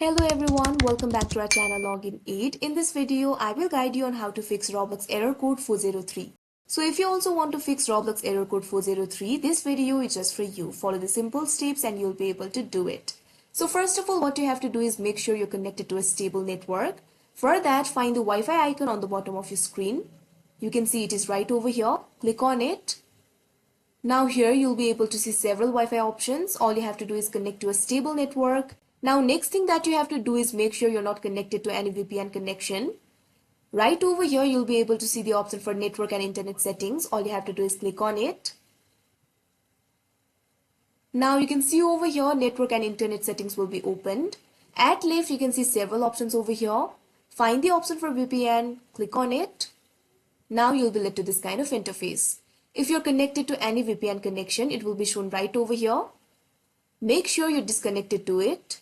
Hello everyone, welcome back to our channel Login 8. In this video, I will guide you on how to fix Roblox Error Code 403. So if you also want to fix Roblox Error Code 403, this video is just for you. Follow the simple steps and you'll be able to do it. So first of all, what you have to do is make sure you're connected to a stable network. For that, find the Wi-Fi icon on the bottom of your screen. You can see it is right over here. Click on it. Now here you'll be able to see several Wi-Fi options. All you have to do is connect to a stable network. Now next thing that you have to do is make sure you're not connected to any VPN connection. Right over here you'll be able to see the option for network and internet settings. All you have to do is click on it. Now you can see over here network and internet settings will be opened. At left you can see several options over here. Find the option for VPN, click on it. Now you'll be led to this kind of interface. If you're connected to any VPN connection, it will be shown right over here. Make sure you're disconnected to it.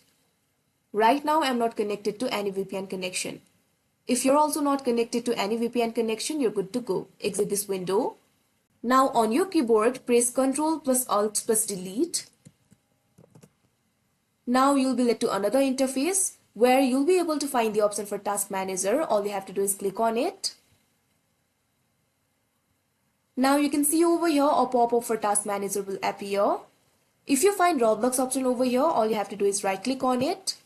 Right now, I'm not connected to any VPN connection. If you're also not connected to any VPN connection, you're good to go. Exit this window. Now on your keyboard, press Ctrl plus Alt plus Delete. Now you'll be led to another interface where you'll be able to find the option for Task Manager. All you have to do is click on it. Now you can see over here a pop-up for Task Manager will appear. If you find Roblox option over here, all you have to do is right click on it.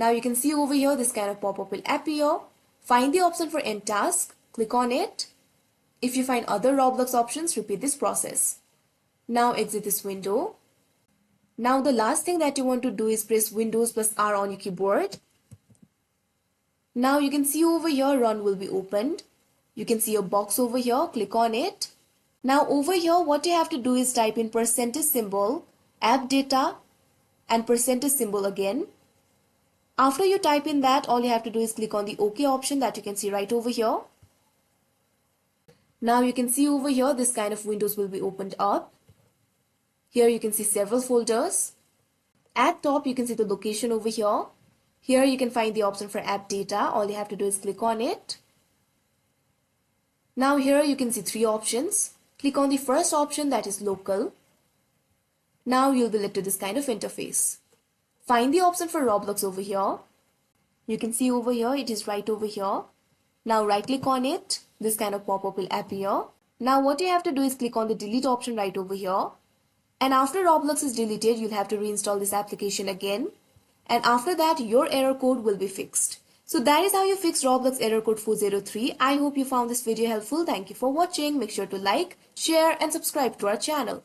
Now you can see over here this kind of pop-up will appear. Find the option for End Task, click on it. If you find other Roblox options, repeat this process. Now exit this window. Now the last thing that you want to do is press Windows plus R on your keyboard. Now you can see over here Run will be opened. You can see a box over here, click on it. Now over here what you have to do is type in %, app data and %, again. After you type in that, all you have to do is click on the OK option that you can see right over here. Now you can see over here this kind of windows will be opened up. Here you can see several folders. At top you can see the location over here. Here you can find the option for app data. All you have to do is click on it. Now here you can see three options. Click on the first option, that is local. Now you'll be led to this kind of interface. Find the option for Roblox over here. You can see over here, it is right over here. Now right click on it. This kind of pop-up will appear. Now what you have to do is click on the delete option right over here. And after Roblox is deleted, you'll have to reinstall this application again. And after that, your error code will be fixed. So that is how you fix Roblox Error Code 403. I hope you found this video helpful. Thank you for watching. Make sure to like, share and subscribe to our channel.